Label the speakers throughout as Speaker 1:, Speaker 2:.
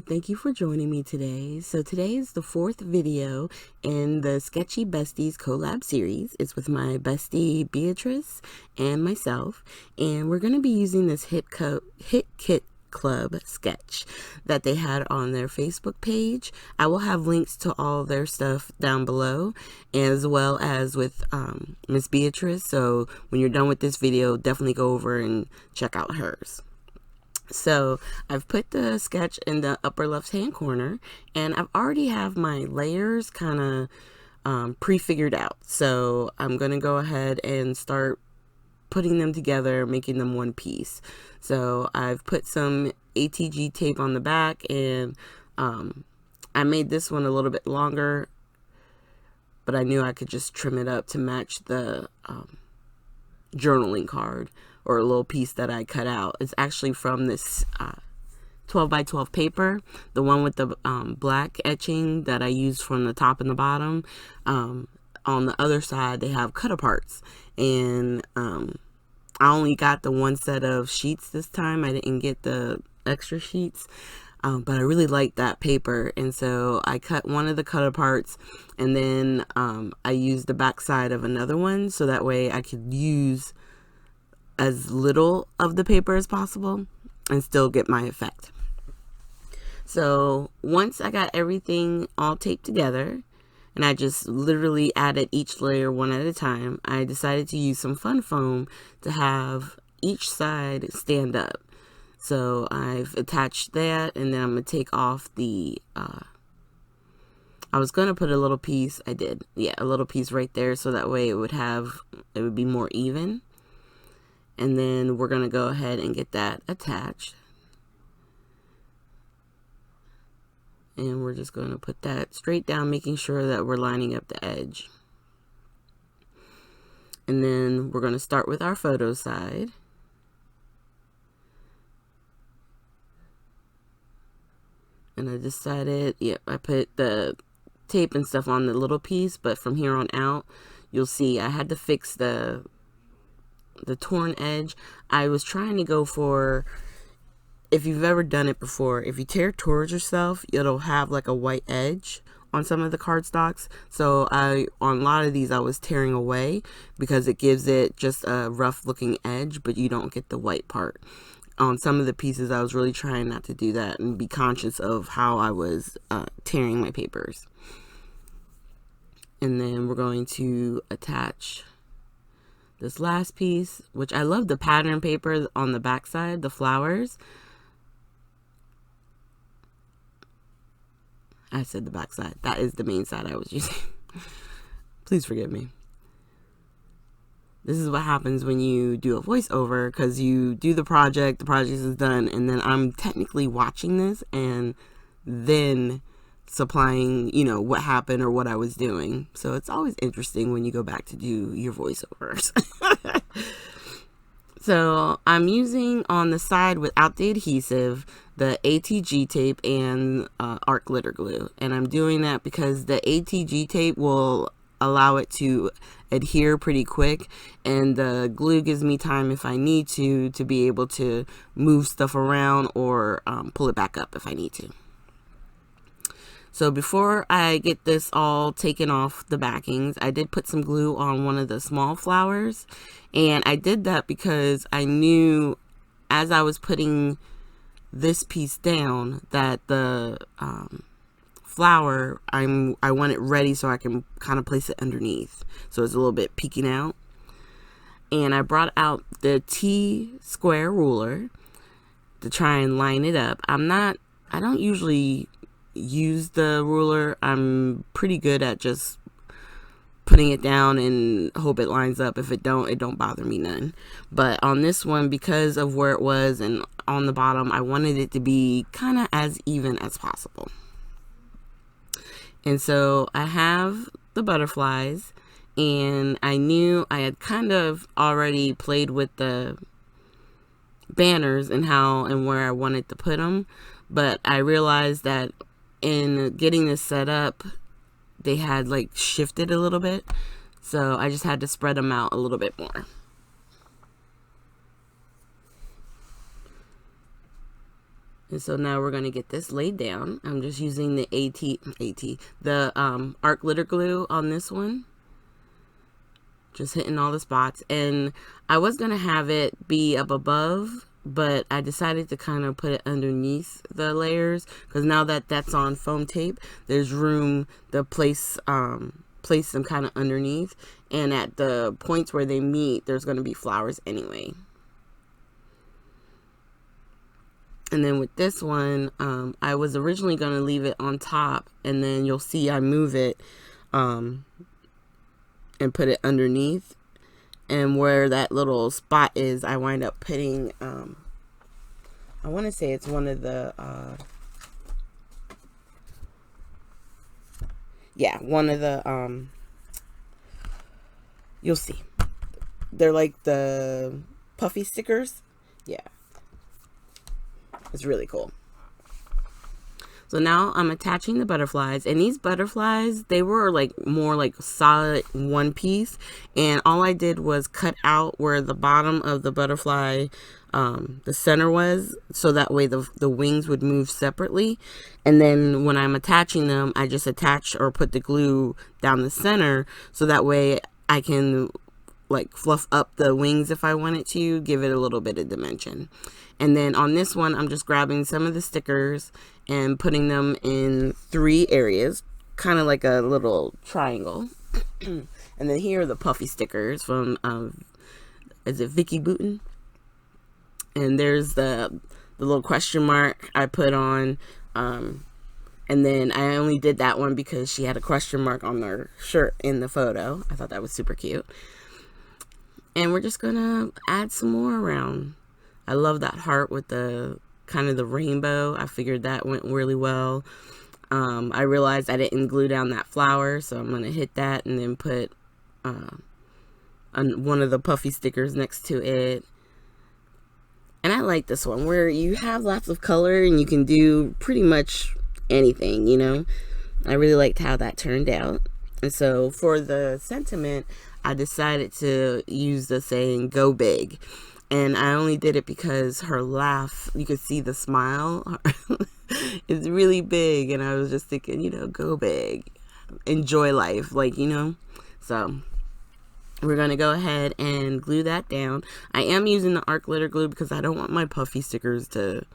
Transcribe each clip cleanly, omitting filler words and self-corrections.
Speaker 1: thank you for joining me today. So today is the fourth video in the Sketchy Besties collab series. It's with my bestie Beatriz and myself, and we're going to be using this Hit Kit Club sketch that they had on their Facebook page. I will have links to all their stuff down below, as well as with Miss Beatriz. So when you're done with this video, definitely go over and check out hers. So I've put the sketch in the upper left hand corner, and I've already have my layers kind of pre-figured out. So I'm gonna go ahead and start putting them together, making them one piece. So I've put some ATG tape on the back, and I made this one a little bit longer, but I knew I could just trim it up to match the journaling card, or a little piece that I cut out. It's actually from this 12 by 12 paper, the one with the black etching that I used from the top and the bottom. On the other side, they have cut aparts, and I only got the one set of sheets this time. I didn't get the extra sheets, but I really liked that paper, and so I cut one of the cut aparts, and then I used the back side of another one, so that way I could use as little of the paper as possible and still get my effect. So once I got everything all taped together, and I just literally added each layer one at a time, I decided to use some fun foam to have each side stand up. So I've attached that, and then I'm going to take off the, I was going to put a little piece, I did, yeah, a little piece right there, so that way it would be more even. And then we're going to go ahead and get that attached. And we're just going to put that straight down, making sure that we're lining up the edge. And then we're going to start with our photo side. And I decided, I put the tape and stuff on the little piece, but from here on out, you'll see I had to fix the torn edge. I was trying to go for, if you've ever done it before, if you tear towards yourself, it'll have like a white edge on some of the cardstocks. So on a lot of these, I was tearing away because it gives it just a rough looking edge, but you don't get the white part. On some of the pieces, I was really trying not to do that and be conscious of how I was tearing my papers. And then we're going to attach this last piece, which I love the pattern paper on the back side, the flowers. I said the back side. That is the main side I was using. Please forgive me. This is what happens when you do a voiceover, because you do the project is done, and then I'm technically watching this and then supplying, what happened or what I was doing. So it's always interesting when you go back to do your voiceovers. So I'm using on the side without the adhesive, the ATG tape and art glitter glue. And I'm doing that because the ATG tape will allow it to adhere pretty quick, and the glue gives me time, if I need to be able to move stuff around or pull it back up if I need to. So before I get this all taken off the backings, I did put some glue on one of the small flowers, and I did that because I knew as I was putting this piece down that the flower, I want it ready so I can kind of place it underneath, so it's a little bit peeking out. And I brought out the T-square ruler to try and line it up. I don't usually use the ruler. I'm pretty good at just putting it down and hope it lines up. If it don't bother me none. But on this one, because of where it was and on the bottom, I wanted it to be kind of as even as possible. And so I have the butterflies, and I knew I had kind of already played with the banners and how and where I wanted to put them, but I realized that in getting this set up, they had like shifted a little bit, so I just had to spread them out a little bit more. And so now we're going to get this laid down. I'm just using the the art glitter glue on this one. Just hitting all the spots. And I was going to have it be up above, but I decided to kind of put it underneath the layers, because now that that's on foam tape, there's room to place them kind of underneath. And at the points where they meet, there's going to be flowers anyway. And then with this one, I was originally going to leave it on top, and then you'll see I move it and put it underneath. And where that little spot is, I wind up putting, I want to say it's one of the, yeah, one of the, you'll see. They're like the puffy stickers. Yeah. It's really cool. So now I'm attaching the butterflies, and these butterflies, they were like more like solid one piece, and all I did was cut out where the bottom of the butterfly, the center was, so that way the wings would move separately. And then when I'm attaching them, I just attach or put the glue down the center, so that way I can like fluff up the wings if I wanted to, give it a little bit of dimension. And then on this one, I'm just grabbing some of the stickers and putting them in 3 areas, kind of like a little triangle. And then here are the puffy stickers from, is it Vicky Booten? And there's the little question mark I put on. And then I only did that one because she had a question mark on their shirt in the photo. I thought that was super cute. And we're just going to add some more around. I love that heart with the kind of the rainbow. I figured that went really well. I realized I didn't glue down that flower, so I'm going to hit that and then put one of the puffy stickers next to it. And I like this one where you have lots of color and you can do pretty much anything, you know. I really liked how that turned out. And so for the sentiment, I decided to use the saying, "Go big." And I only did it because her laugh, you could see the smile, is really big. And I was just thinking, you know, go big, enjoy life, like, you know. So we're going to go ahead and glue that down. I am using the art glitter glue because I don't want my puffy stickers to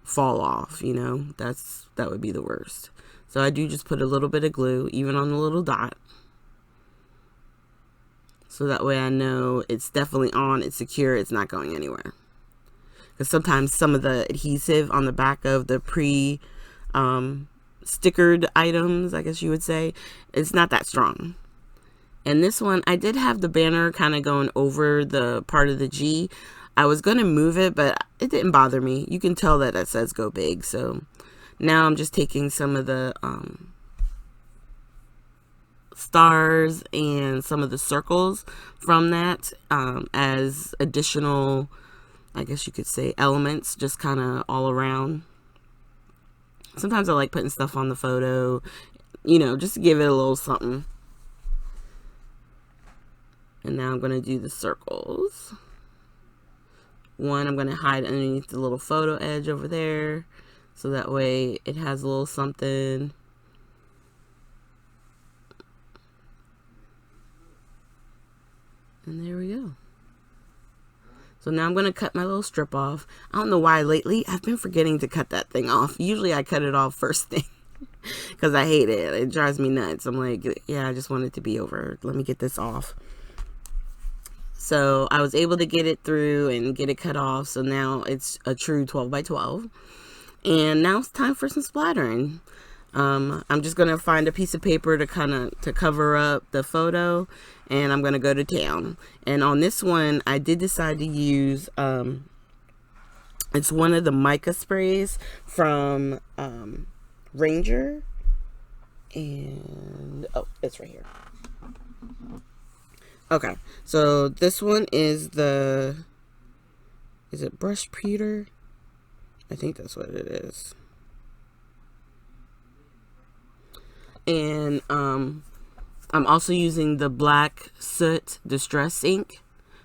Speaker 1: fall off, you know. That would be the worst. So I do just put a little bit of glue, even on the little dot. So that way I know it's definitely on, it's secure, it's not going anywhere. Because sometimes some of the adhesive on the back of the stickered items, I guess you would say, it's not that strong. And this one, I did have the banner kind of going over the part of the G. I was going to move it, but it didn't bother me. You can tell that it says go big. So now I'm just taking some of the stars and some of the circles from that as additional, I guess you could say, elements, just kind of all around. Sometimes I like putting stuff on the photo, you know, just to give it a little something. And now I'm going to do the circles. One, I'm going to hide underneath the little photo edge over there, so that way it has a little something. And there we go. So now I'm going to cut my little strip off. I don't know why lately I've been forgetting to cut that thing off. Usually I cut it off first thing because I hate it. It drives me nuts. I'm like, yeah, I just want it to be over. Let me get this off. So I was able to get it through and get it cut off. So now it's a true 12 by 12. And now it's time for some splattering. I'm just going to find a piece of paper to cover up the photo, and I'm going to go to town. And on this one, I did decide to use, it's one of the mica sprays from Ranger. And, oh, it's right here. Okay, so this one is is it Brush Peter? I think that's what it is. And I'm also using the Black Soot Distress ink,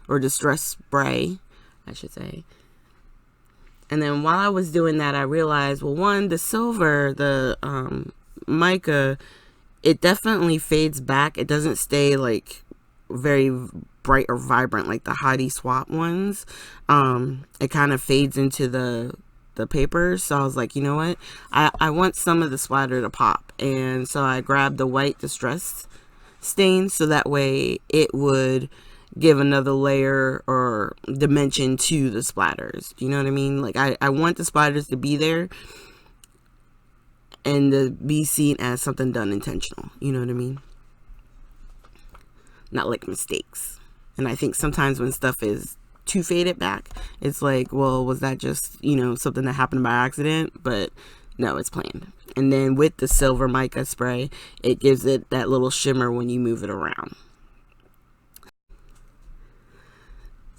Speaker 1: or Distress Spray, I should say. And then while I was doing that, I realized, well, one, the silver, the mica, it definitely fades back. It doesn't stay like very bright or vibrant like the Heidi Swap ones. It kind of fades into the paper. So I was like, you know what? I want some of the splatter to pop. And so I grabbed the white distress stain so that way it would give another layer or dimension to the splatters. Do you know what I mean? Like I want the splatters to be there and to be seen as something done intentional. You know what I mean? Not like mistakes. And I think sometimes when stuff is too faded back, it's like, well, was that just, you know, something that happened by accident? But no, it's planned. And then with the silver mica spray, it gives it that little shimmer when you move it around.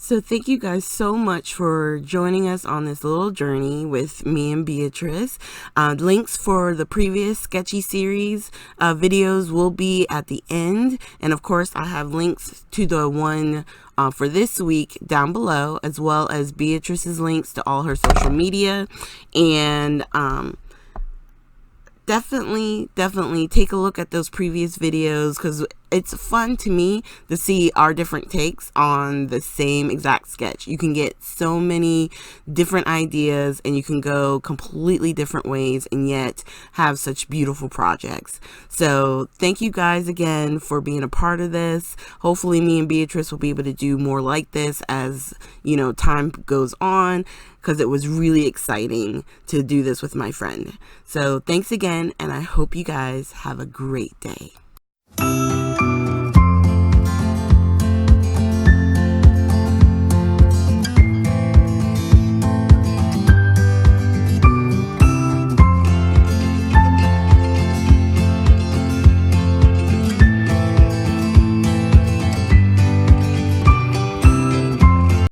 Speaker 1: So thank you guys so much for joining us on this little journey with me and Beatrice. Links for the previous Sketchy series videos will be at the end. And of course, I have links to the one for this week down below, as well as Beatrice's links to all her social media. And definitely take a look at those previous videos, because it's fun to me to see our different takes on the same exact sketch. You can get so many different ideas and you can go completely different ways and yet have such beautiful projects. So thank you guys again for being a part of this. Hopefully me and Beatrice will be able to do more like this as, you know, time goes on, because it was really exciting to do this with my friend. So thanks again, and I hope you guys have a great day.